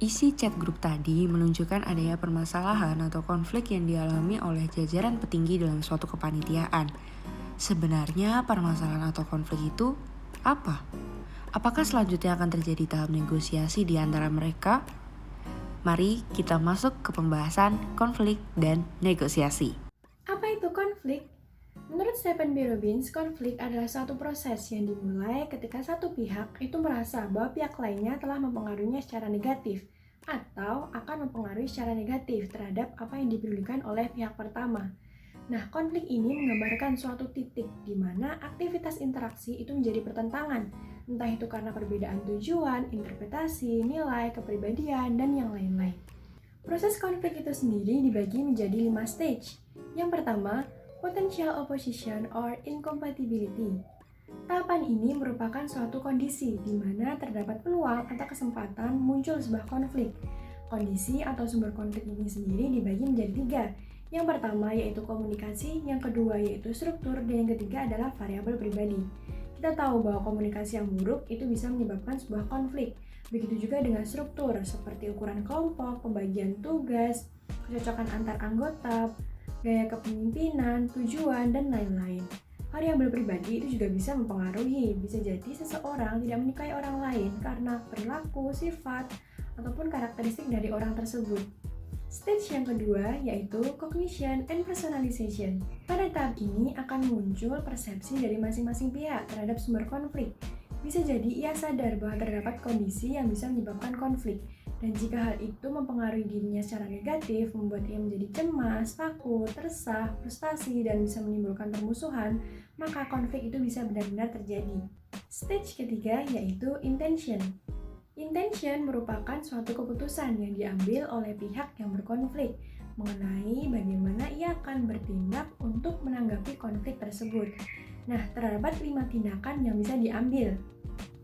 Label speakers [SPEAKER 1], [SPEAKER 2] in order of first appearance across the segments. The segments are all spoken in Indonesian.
[SPEAKER 1] Isi chat grup tadi menunjukkan adanya permasalahan atau konflik yang dialami oleh jajaran petinggi dalam suatu kepanitiaan. Sebenarnya permasalahan atau konflik itu apa? Apakah selanjutnya akan terjadi tahap negosiasi di antara mereka? Mari kita masuk ke pembahasan konflik dan negosiasi.
[SPEAKER 2] Apa itu konflik? Menurut Stephen B. Robbins, konflik adalah suatu proses yang dimulai ketika satu pihak itu merasa bahwa pihak lainnya telah mempengaruhinya secara negatif atau akan mempengaruhi secara negatif terhadap apa yang dipedulikan oleh pihak pertama. Nah, konflik ini menggambarkan suatu titik di mana aktivitas interaksi itu menjadi pertentangan, entah itu karena perbedaan tujuan, interpretasi, nilai, kepribadian, dan yang lain-lain. Proses konflik itu sendiri dibagi menjadi 5 stage. Yang pertama, potential opposition or incompatibility. Tahapan ini merupakan suatu kondisi di mana terdapat peluang atau kesempatan muncul sebuah konflik. Kondisi atau sumber konflik ini sendiri dibagi menjadi 3. Yang pertama yaitu komunikasi, yang kedua yaitu struktur, dan yang ketiga adalah variabel pribadi. Kita tahu bahwa komunikasi yang buruk itu bisa menyebabkan sebuah konflik. Begitu juga dengan struktur, seperti ukuran kelompok, pembagian tugas, kecocokan antar anggota, gaya kepemimpinan, tujuan, dan lain-lain. Variabel pribadi itu juga bisa mempengaruhi. Bisa jadi seseorang tidak menyukai orang lain karena perilaku, sifat, ataupun karakteristik dari orang tersebut. Stage yang kedua yaitu cognition and personalization. Pada tahap ini akan muncul persepsi dari masing-masing pihak terhadap sumber konflik. Bisa jadi ia sadar bahwa terdapat kondisi yang bisa menyebabkan konflik, dan jika hal itu mempengaruhi dirinya secara negatif, membuat ia menjadi cemas, takut, resah, frustasi, dan bisa menimbulkan permusuhan, maka konflik itu bisa benar-benar terjadi. Stage ketiga yaitu intention. Intention merupakan suatu keputusan yang diambil oleh pihak yang berkonflik mengenai bagaimana ia akan bertindak untuk menanggapi konflik tersebut. Nah, terdapat 5 tindakan yang bisa diambil.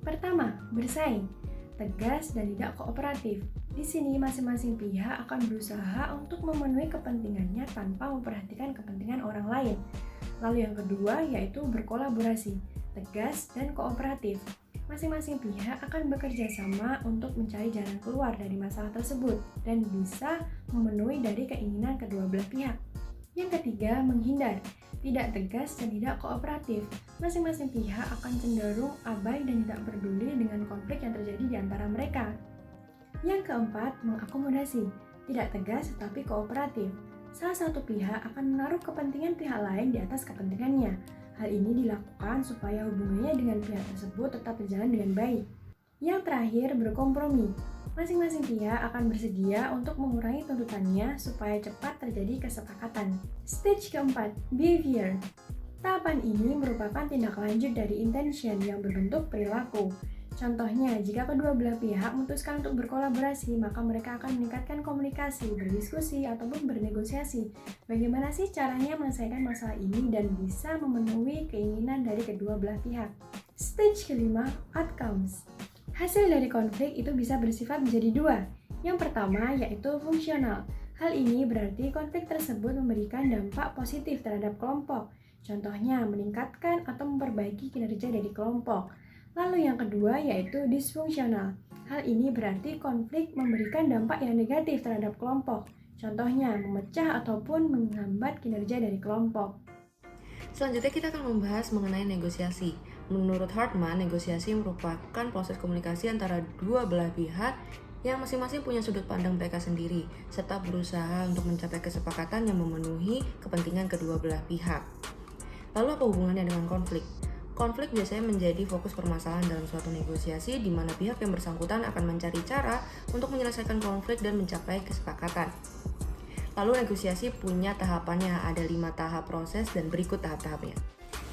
[SPEAKER 2] Pertama, bersaing, tegas dan tidak kooperatif. Di sini masing-masing pihak akan berusaha untuk memenuhi kepentingannya tanpa memperhatikan kepentingan orang lain. Lalu yang kedua yaitu berkolaborasi, tegas dan kooperatif. Masing-masing pihak akan bekerja sama untuk mencari jalan keluar dari masalah tersebut dan bisa memenuhi dari keinginan kedua belah pihak. Yang ketiga, menghindar, tidak tegas dan tidak kooperatif. Masing-masing pihak akan cenderung abai dan tidak peduli dengan konflik yang terjadi di antara mereka. Yang keempat, mengakomodasi, tidak tegas tetapi kooperatif. Salah satu pihak akan menaruh kepentingan pihak lain di atas kepentingannya. Hal ini dilakukan supaya hubungannya dengan pihak tersebut tetap berjalan dengan baik. Yang terakhir, berkompromi. Masing-masing pihak akan bersedia untuk mengurangi tuntutannya supaya cepat terjadi kesepakatan. Stage keempat, behavior. Tahapan ini merupakan tindak lanjut dari intention yang berbentuk perilaku. Contohnya, jika kedua belah pihak memutuskan untuk berkolaborasi, maka mereka akan meningkatkan komunikasi, berdiskusi, ataupun bernegosiasi. Bagaimana sih caranya menyelesaikan masalah ini dan bisa memenuhi keinginan dari kedua belah pihak? Stage kelima, outcomes. Hasil dari konflik itu bisa bersifat menjadi 2. Yang pertama yaitu fungsional. Hal ini berarti konflik tersebut memberikan dampak positif terhadap kelompok. Contohnya, meningkatkan atau memperbaiki kinerja dari kelompok. Lalu yang kedua yaitu disfungsional. Hal ini berarti konflik memberikan dampak yang negatif terhadap kelompok. Contohnya, memecah ataupun menghambat kinerja dari kelompok.
[SPEAKER 1] Selanjutnya kita akan membahas mengenai negosiasi. Menurut Hartman, negosiasi merupakan proses komunikasi antara dua belah pihak yang masing-masing punya sudut pandang mereka sendiri, serta berusaha untuk mencapai kesepakatan yang memenuhi kepentingan kedua belah pihak. Lalu apa hubungannya dengan konflik? Konflik biasanya menjadi fokus permasalahan dalam suatu negosiasi di mana pihak yang bersangkutan akan mencari cara untuk menyelesaikan konflik dan mencapai kesepakatan. Lalu negosiasi punya tahapannya, ada 5 tahap proses dan berikut tahap-tahapnya.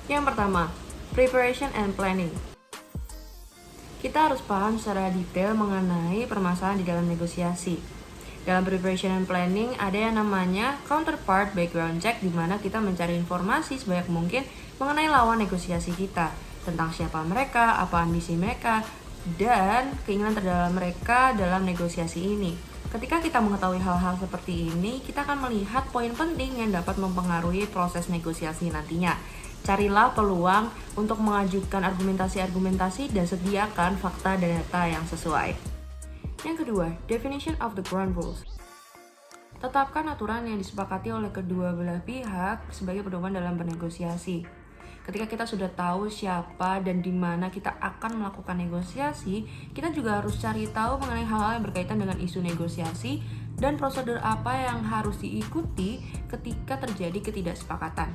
[SPEAKER 1] Yang pertama, preparation and planning. Kita harus paham secara detail mengenai permasalahan di dalam negosiasi. Dalam preparation and planning ada yang namanya counterpart background check, di mana kita mencari informasi sebanyak mungkin mengenai lawan negosiasi kita, tentang siapa mereka, apa ambisi mereka, dan keinginan terdalam mereka dalam negosiasi ini. Ketika kita mengetahui hal-hal seperti ini, kita akan melihat poin penting yang dapat mempengaruhi proses negosiasi nantinya. Carilah peluang untuk mengajukan argumentasi-argumentasi dan sediakan fakta dan data yang sesuai. Yang kedua, definition of the ground rules. Tetapkan aturan yang disepakati oleh kedua belah pihak sebagai pedoman dalam bernegosiasi. Ketika kita sudah tahu siapa dan di mana kita akan melakukan negosiasi, kita juga harus cari tahu mengenai hal-hal yang berkaitan dengan isu negosiasi dan prosedur apa yang harus diikuti ketika terjadi ketidaksepakatan.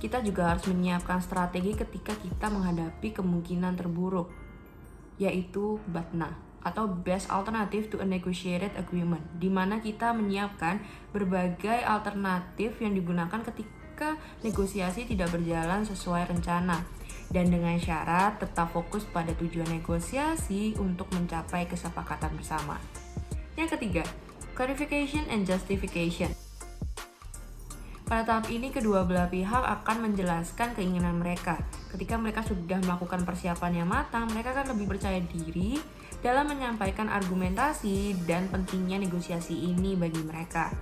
[SPEAKER 1] Kita juga harus menyiapkan strategi ketika kita menghadapi kemungkinan terburuk, yaitu BATNA atau Best Alternative to a Negotiated Agreement, di mana kita menyiapkan berbagai alternatif yang digunakan ketika negosiasi tidak berjalan sesuai rencana, dan dengan syarat tetap fokus pada tujuan negosiasi untuk mencapai kesepakatan bersama. Yang ketiga, clarification and justification. Pada tahap ini, kedua belah pihak akan menjelaskan keinginan mereka. Ketika mereka sudah melakukan persiapan yang matang, mereka akan lebih percaya diri dalam menyampaikan argumentasi dan pentingnya negosiasi ini bagi mereka.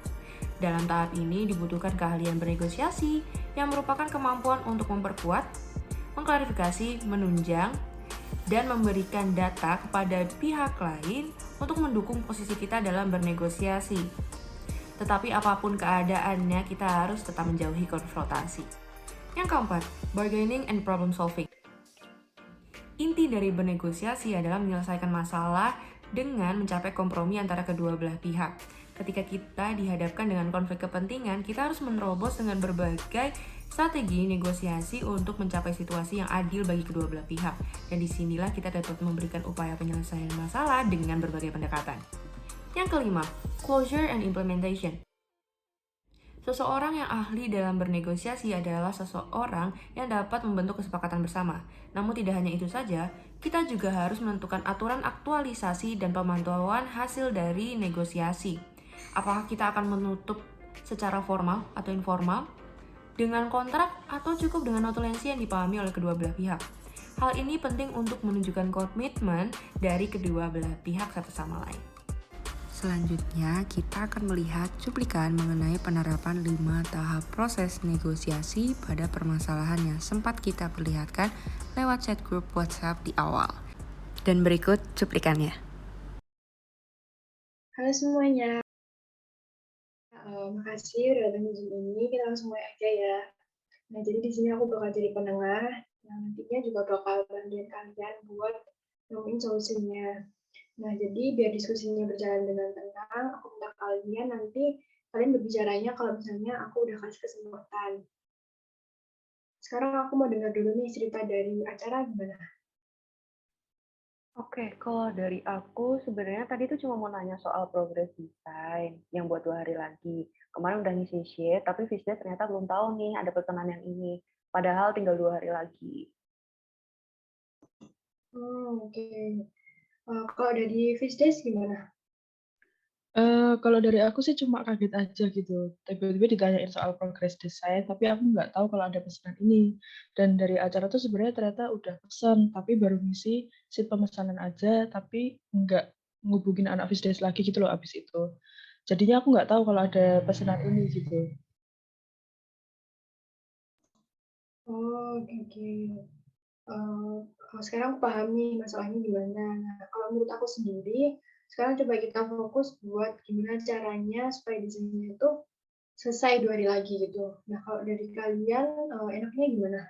[SPEAKER 1] Dalam tahap ini dibutuhkan keahlian bernegosiasi yang merupakan kemampuan untuk memperkuat, mengklarifikasi, menunjang, dan memberikan data kepada pihak lain untuk mendukung posisi kita dalam bernegosiasi. Tetapi apapun keadaannya, kita harus tetap menjauhi konfrontasi. Yang keempat, bargaining and problem solving. Inti dari bernegosiasi adalah menyelesaikan masalah dengan mencapai kompromi antara kedua belah pihak. Ketika kita dihadapkan dengan konflik kepentingan, kita harus menerobos dengan berbagai strategi negosiasi untuk mencapai situasi yang adil bagi kedua belah pihak. Dan disinilah kita dapat memberikan upaya penyelesaian masalah dengan berbagai pendekatan. Yang kelima, closure and implementation. Seseorang yang ahli dalam bernegosiasi adalah seseorang yang dapat membentuk kesepakatan bersama. Namun tidak hanya itu saja, kita juga harus menentukan aturan aktualisasi dan pemantauan hasil dari negosiasi. Apakah kita akan menutup secara formal atau informal, dengan kontrak atau cukup dengan notulensi yang dipahami oleh kedua belah pihak. Hal ini penting untuk menunjukkan komitmen dari kedua belah pihak satu sama lain. Selanjutnya, kita akan melihat cuplikan mengenai penerapan 5 tahap proses negosiasi pada permasalahan yang sempat kita perlihatkan lewat chat group WhatsApp di awal. Dan berikut cuplikannya.
[SPEAKER 2] Halo semuanya, makasih udah datang di Zoom ini, kita langsung mulai aja ya. Nah, jadi di sini aku bakal jadi penengah, yang nantinya juga bakal bantuin kalian buat nemuin solusinya. Nah, jadi biar diskusinya berjalan dengan tenang, aku minta kalian berbicaranya kalau misalnya aku udah kasih kesempatan. Sekarang aku mau dengar dulu nih cerita dari acara gimana?
[SPEAKER 3] Oke, kalau dari aku sebenarnya tadi tuh cuma mau nanya soal progress desain yang buat 2 hari lagi. Kemarin udah ngisi sheet, tapi Fishdays ternyata belum tahu nih ada pesanan yang ini. Padahal tinggal 2 hari lagi.
[SPEAKER 2] Oke. Kalau ada di Fishdays gimana?
[SPEAKER 4] Kalau dari aku sih cuma kaget aja gitu, tiba-tiba ditanyain soal progress desain, tapi aku nggak tahu kalau ada pesanan ini. Dan dari acara tuh sebenarnya ternyata udah pesen, tapi baru ngisi sheet pemesanan aja, tapi nggak ngubungin anak Fisdes lagi gitu loh abis itu. Jadinya aku nggak tahu kalau ada pesanan ini gitu.
[SPEAKER 2] Oh, oke. Kalau sekarang aku paham nih masalahnya gimana. Nah, kalau menurut aku sendiri, sekarang coba kita fokus buat gimana caranya supaya desainnya itu selesai 2 hari lagi gitu. Nah, kalau dari kalian, enaknya gimana?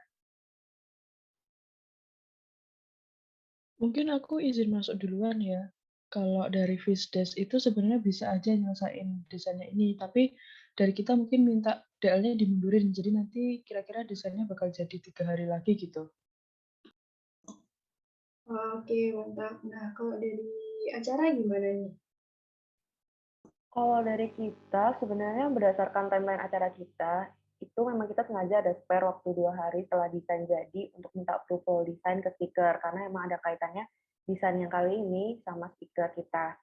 [SPEAKER 4] Mungkin aku izin masuk duluan ya. Kalau dari Fisdes itu sebenarnya bisa aja nyelesain desainnya ini, tapi dari kita mungkin minta DL-nya dimundurin, jadi nanti kira-kira desainnya bakal jadi 3 hari lagi gitu.
[SPEAKER 2] Oke, mantap. Nah, kalau dari acara gimana nih?
[SPEAKER 3] Kalau dari kita sebenarnya berdasarkan timeline acara kita, itu memang kita sengaja ada spare waktu 2 hari setelah desain jadi untuk minta approval desain ke speaker, karena emang ada kaitannya desain yang kali ini sama speaker kita.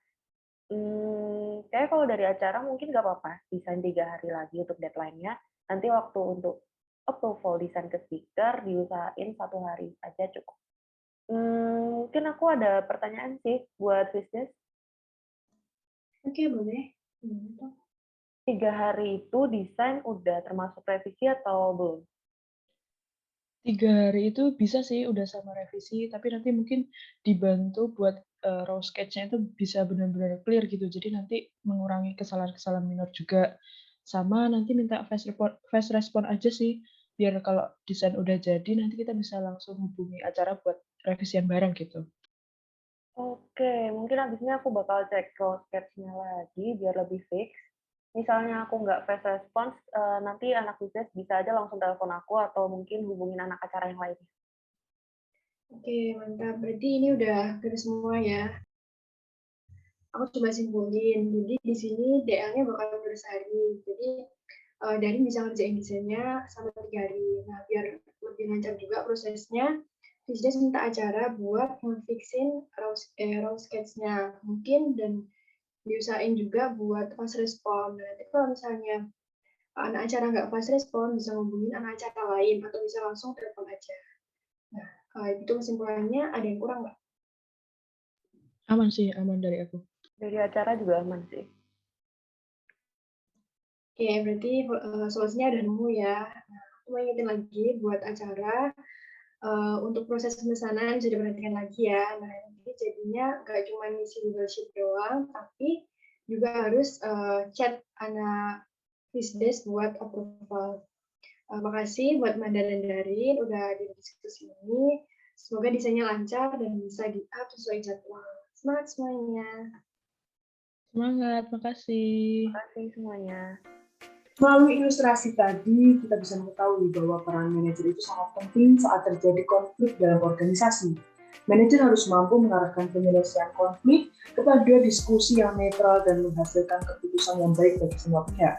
[SPEAKER 3] Kayaknya kalau dari acara mungkin nggak apa-apa desain 3 hari lagi untuk deadline-nya. Nanti waktu untuk approval desain ke speaker diusahain 1 hari aja cukup. Mungkin aku ada pertanyaan sih buat Fisdes.
[SPEAKER 2] Oke, boleh. Gimana tuh?
[SPEAKER 3] 3 hari itu desain udah termasuk revisi atau belum?
[SPEAKER 4] 3 hari itu bisa sih udah sama revisi, tapi nanti mungkin dibantu buat raw sketch-nya itu bisa benar-benar clear gitu. Jadi nanti mengurangi kesalahan-kesalahan minor juga. Sama nanti minta fast respon aja sih, biar kalau desain udah jadi nanti kita bisa langsung hubungi acara buat revisian bareng gitu.
[SPEAKER 3] Oke, mungkin abis ini aku bakal cek raw sketch-nya lagi biar lebih fix. Misalnya aku nggak fast response, nanti anak bisnis bisa aja langsung telepon aku atau mungkin hubungin anak acara yang lainnya.
[SPEAKER 2] Oke, mantap. Berarti ini udah clear semua ya. Aku coba simpulin. Jadi di sini DL-nya bakal mundur sehari. Jadi dari bisa ngerjain desainnya sama 3 hari. Nah, biar lebih lancar juga prosesnya, Fisdes minta acara buat ngefixin raw sketch-nya. Mungkin dan diusahain juga buat fast respon. Nah, nanti kalau misalnya anak acara nggak fast respon, bisa ngubungin anak acara lain atau bisa langsung telepon aja. Nah, itu kesimpulannya ada yang kurang nggak?
[SPEAKER 4] Aman sih, aman dari aku.
[SPEAKER 3] Dari acara juga aman sih.
[SPEAKER 2] Oke, berarti solusinya udah nemu ya. Nah, aku mau ingetin lagi buat acara, untuk proses pemesanan bisa diperhatikan lagi ya. Nah, nanti jadinya nggak cuma ngisi Google Sheet doang, tapi juga harus chat anak Fisdes buat approval. Makasih buat Manda dan Darin udah di diskusi ini. Semoga desainnya lancar dan bisa di-up sesuai jadwal. Semangat semuanya!
[SPEAKER 4] Semangat, makasih.
[SPEAKER 3] Terima kasih semuanya.
[SPEAKER 5] Melalui ilustrasi tadi, kita bisa mengetahui bahwa peran manajer itu sangat penting saat terjadi konflik dalam organisasi. Manajer harus mampu mengarahkan penyelesaian konflik kepada diskusi yang netral dan menghasilkan keputusan yang baik bagi semua pihak.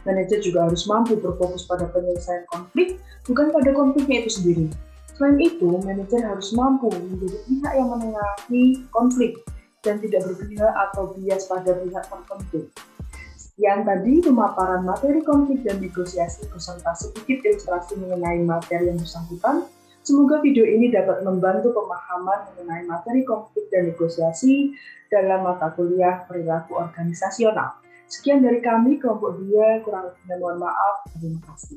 [SPEAKER 5] Manajer juga harus mampu berfokus pada penyelesaian konflik, bukan pada konfliknya itu sendiri. Selain itu, manajer harus mampu menjadi pihak yang menengahi konflik dan tidak berpihak atau bias pada pihak tertentu. Sekian tadi pemaparan materi konflik dan negosiasi beserta sedikit ilustrasi mengenai materi yang bersangkutan. Semoga video ini dapat membantu pemahaman mengenai materi konflik dan negosiasi dalam mata kuliah perilaku organisasional. Sekian dari kami, kelompok 2, kurang lebihnya mohon maaf. Terima kasih.